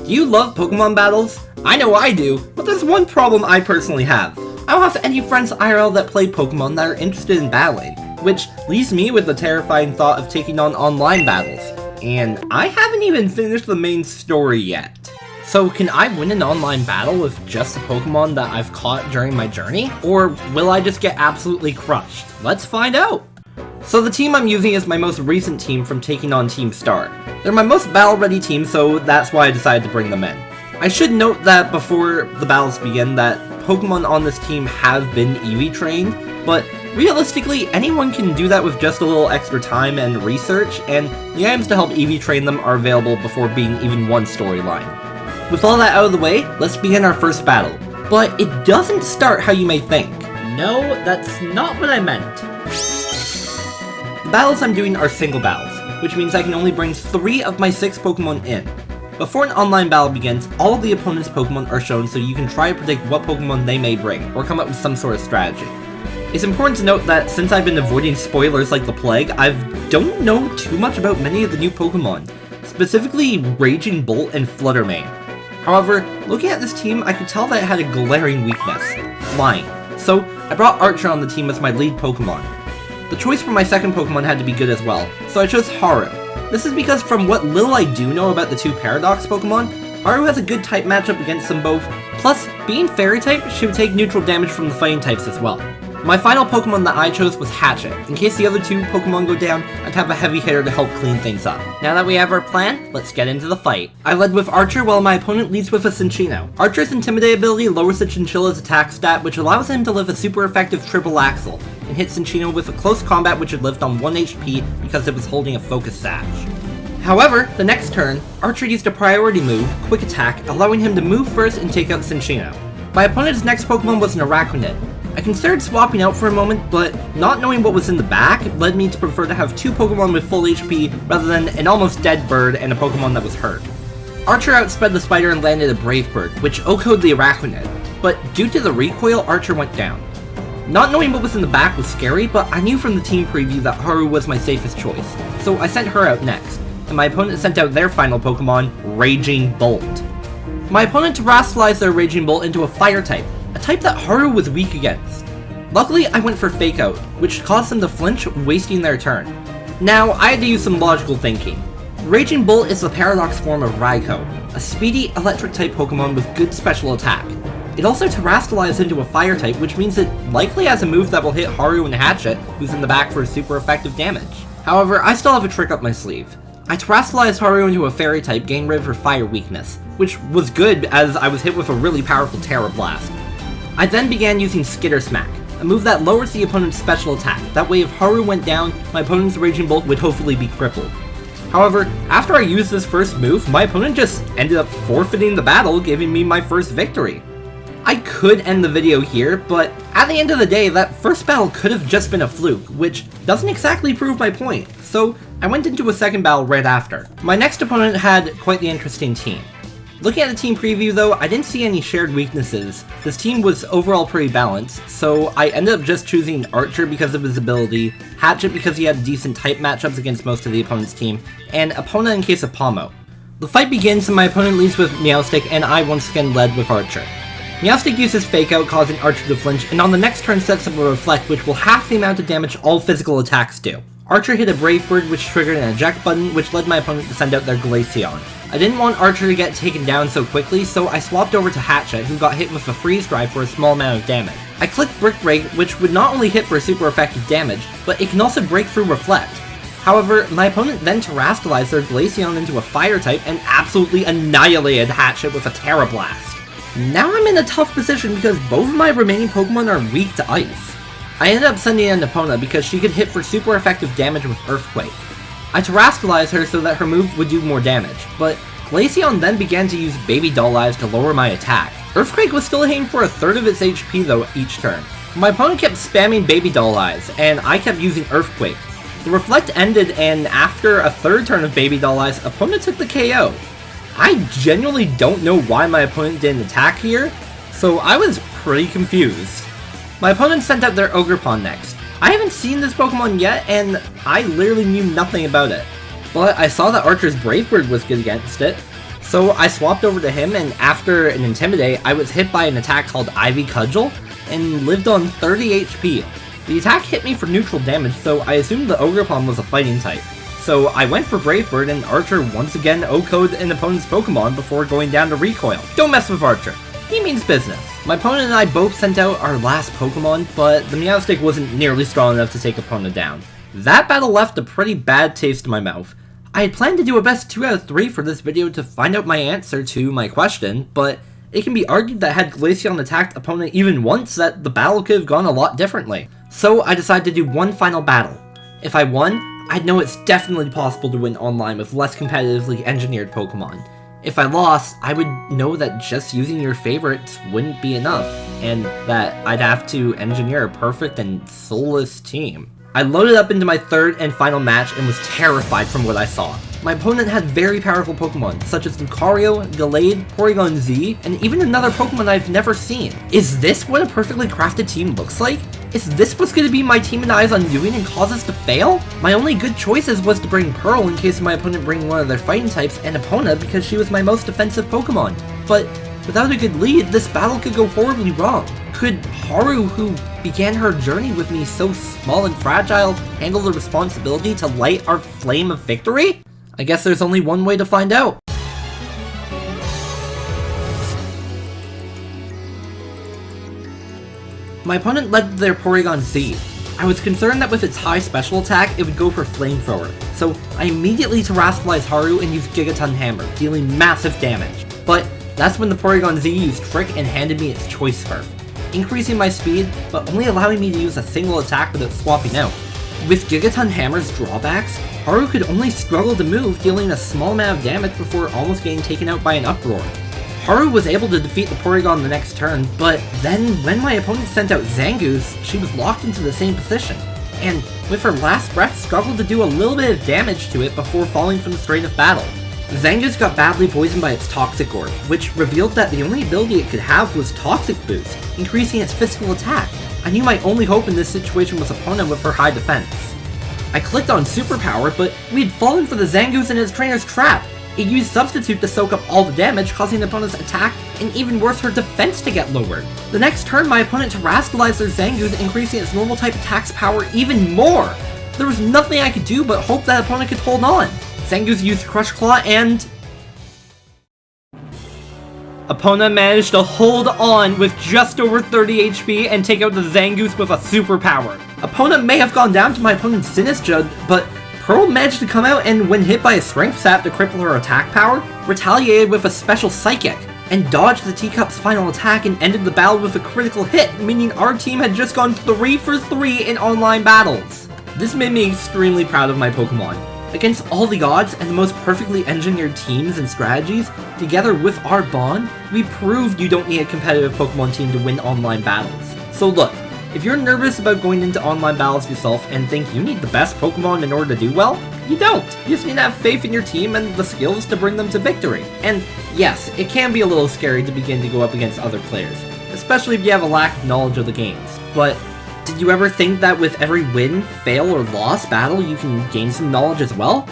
Do you love Pokemon battles? I know I do, but there's one problem I personally have. I don't have any friends IRL that play Pokemon that are interested in battling, which leaves me with the terrifying thought of taking on online battles. And I haven't even finished the main story yet. So can I win an online battle with just the Pokemon that I've caught during my journey? Or will I just get absolutely crushed? Let's find out! So the team I'm using is my most recent team from taking on Team Star. They're my most battle-ready team, so that's why I decided to bring them in. I should note that before the battles begin that Pokemon on this team have been EV trained, but realistically, anyone can do that with just a little extra time and research, and the items to help EV train them are available before being even one storyline. With all that out of the way, let's begin our first battle. But it doesn't start how you may think. No, that's not what I meant. The battles I'm doing are single battles, which means I can only bring 3 of my 6 Pokemon in. Before an online battle begins, all of the opponent's Pokemon are shown so you can try to predict what Pokemon they may bring, or come up with some sort of strategy. It's important to note that since I've been avoiding spoilers like the plague, I don't know too much about many of the new Pokemon, specifically Raging Bolt and Fluttermane. However, looking at this team, I could tell that it had a glaring weakness, flying, so I brought Archer on the team as my lead Pokemon. The choice for my second Pokemon had to be good as well, so I chose Haru. This is because from what little I do know about the 2 Paradox Pokemon, Haru has a good type matchup against them both, plus being Fairy type, she would take neutral damage from the fighting types as well. My final Pokemon that I chose was Hatchet. In case the other 2 Pokemon go down, I'd have a heavy hitter to help clean things up. Now that we have our plan, let's get into the fight. I led with Archer while my opponent leads with a Cinccino. Archer's Intimidate ability lowers the Chinchilla's attack stat, which allows him to live a super effective triple axle, and hit Cinccino with a close combat which would lift on 1 HP because it was holding a focus sash. However, the next turn, Archer used a priority move, Quick Attack, allowing him to move first and take out Cinccino. My opponent's next Pokemon was an Araquanid. I considered swapping out for a moment, but not knowing what was in the back led me to prefer to have 2 Pokemon with full HP rather than an almost dead bird and a Pokemon that was hurt. Archer outsped the spider and landed a Brave Bird, which OHKO'd the Araquanid, but due to the recoil, Archer went down. Not knowing what was in the back was scary, but I knew from the team preview that Haru was my safest choice, so I sent her out next, and my opponent sent out their final Pokemon, Raging Bolt. My opponent terrestrialized their Raging Bolt into a Fire type, a type that Haru was weak against. Luckily, I went for Fake Out, which caused them to flinch, wasting their turn. Now, I had to use some logical thinking. Raging Bolt is the Paradox form of Raikou, a speedy, electric-type Pokemon with good special attack. It also terrestrialized into a Fire type, which means it likely has a move that will hit Haru and Hatchet, who's in the back for super effective damage. However, I still have a trick up my sleeve. I terrestrialized Haru into a Fairy type, getting rid of her Fire weakness, which was good as I was hit with a really powerful Terra Blast. I then began using Skitter Smack, a move that lowers the opponent's special attack. That way if Haru went down, my opponent's Raging Bolt would hopefully be crippled. However, after I used this first move, my opponent just ended up forfeiting the battle, giving me my first victory. I could end the video here, but at the end of the day, that first battle could have just been a fluke, which doesn't exactly prove my point, so I went into a second battle right after. My next opponent had quite the interesting team. Looking at the team preview though, I didn't see any shared weaknesses. This team was overall pretty balanced, so I ended up just choosing Archer because of his ability, Hatchet because he had decent type matchups against most of the opponent's team, and Epona in case of Palmo. The fight begins and my opponent leads with Meowstic and I once again led with Archer. Meowstic uses Fake Out, causing Archer to flinch, and on the next turn sets up a Reflect, which will half the amount of damage all physical attacks do. Archer hit a Brave Bird, which triggered an eject button, which led my opponent to send out their Glaceon. I didn't want Archer to get taken down so quickly, so I swapped over to Hatchet, who got hit with a Freeze Drive for a small amount of damage. I clicked Brick Break, which would not only hit for super effective damage, but it can also break through Reflect. However, my opponent then terrestrialized their Glaceon into a Fire type and absolutely annihilated Hatchet with a Terra Blast. Now I'm in a tough position because both of my remaining Pokemon are weak to Ice. I ended up sending in Epona because she could hit for super effective damage with Earthquake. I terrestrialized her so that her move would do more damage, but Glaceon then began to use Baby Doll Eyes to lower my attack. Earthquake was still hitting for a third of its HP though each turn. My opponent kept spamming Baby Doll Eyes, and I kept using Earthquake. The Reflect ended, and after a third turn of Baby Doll Eyes, opponent took the KO. I genuinely don't know why my opponent didn't attack here, so I was pretty confused. My opponent sent out their Ogerpon next. I haven't seen this Pokemon yet, and I literally knew nothing about it. But I saw that Archer's Brave Bird was good against it, So I swapped over to him, and after an Intimidate, I was hit by an attack called Ivy Cudgel, and lived on 30 HP. The attack hit me for neutral damage, so I assumed the Ogerpon was a fighting type. So I went for Brave Bird, and Archer once again O-coded an opponent's Pokemon before going down to Recoil. Don't mess with Archer. He means business. My opponent and I both sent out our last Pokemon, but the Meowstic wasn't nearly strong enough to take opponent down. That battle left a pretty bad taste in my mouth. I had planned to do a best 2 out of 3 for this video to find out my answer to my question, but it can be argued that had Glaceon attacked opponent even once, that the battle could have gone a lot differently. So I decided to do one final battle. If I won, I'd know it's definitely possible to win online with less competitively engineered Pokemon. If I lost, I would know that just using your favorites wouldn't be enough, and that I'd have to engineer a perfect and soulless team. I loaded up into my third and final match and was terrified from what I saw. My opponent had very powerful Pokemon, such as Lucario, Gallade, Porygon Z, and even another Pokemon I've never seen. Is this what a perfectly crafted team looks like? Is this what's going to be my team and I's undoing and cause us to fail? My only good choices was to bring Pearl in case my opponent bring one of their fighting types, and Epona because she was my most defensive Pokemon. But without a good lead, this battle could go horribly wrong. Could Haru, who began her journey with me so small and fragile, handle the responsibility to light our flame of victory? I guess there's only one way to find out. My opponent led their Porygon Z. I was concerned that with its high special attack, it would go for Flamethrower, so I immediately terrestrialized Haru and used Gigaton Hammer, dealing massive damage. But that's when the Porygon Z used Trick and handed me its Choice Scarf, increasing my speed, but only allowing me to use a single attack without swapping out. With Gigaton Hammer's drawbacks, Haru could only struggle to move, dealing a small amount of damage before almost getting taken out by an Uproar. Haru was able to defeat the Porygon the next turn, but then when my opponent sent out Zangoose, she was locked into the same position, and with her last breath struggled to do a little bit of damage to it before falling from the strain of battle. Zangoose got badly poisoned by its Toxic Orb, which revealed that the only ability it could have was Toxic Boost, increasing its physical attack. I knew my only hope in this situation was Epona with her high defense. I clicked on Superpower, but we had fallen for the Zangoose and its trainer's trap. It used Substitute to soak up all the damage, causing the opponent's attack, and even worse, her defense to get lowered. The next turn, my opponent terrestrialized their Zangoose, increasing its normal type attack's power even more. There was nothing I could do but hope that opponent could hold on. Zangoose used Crush Claw, and Epona managed to hold on with just over 30 HP and take out the Zangoose with a superpower. Epona may have gone down to my opponent's Sinistcha, but Pearl managed to come out and, when hit by a Strength Sap to cripple her attack power, retaliated with a special Psychic, and dodged the Teacup's final attack and ended the battle with a critical hit, meaning our team had just gone 3 for 3 in online battles. This made me extremely proud of my Pokemon. Against all the odds and the most perfectly engineered teams and strategies, together with our bond, we proved you don't need a competitive Pokemon team to win online battles. So look, if you're nervous about going into online battles yourself and think you need the best Pokemon in order to do well, you don't. You just need to have faith in your team and the skills to bring them to victory. And yes, it can be a little scary to begin to go up against other players, especially if you have a lack of knowledge of the games. But did you ever think that with every win, fail, or loss battle you can gain some knowledge as well?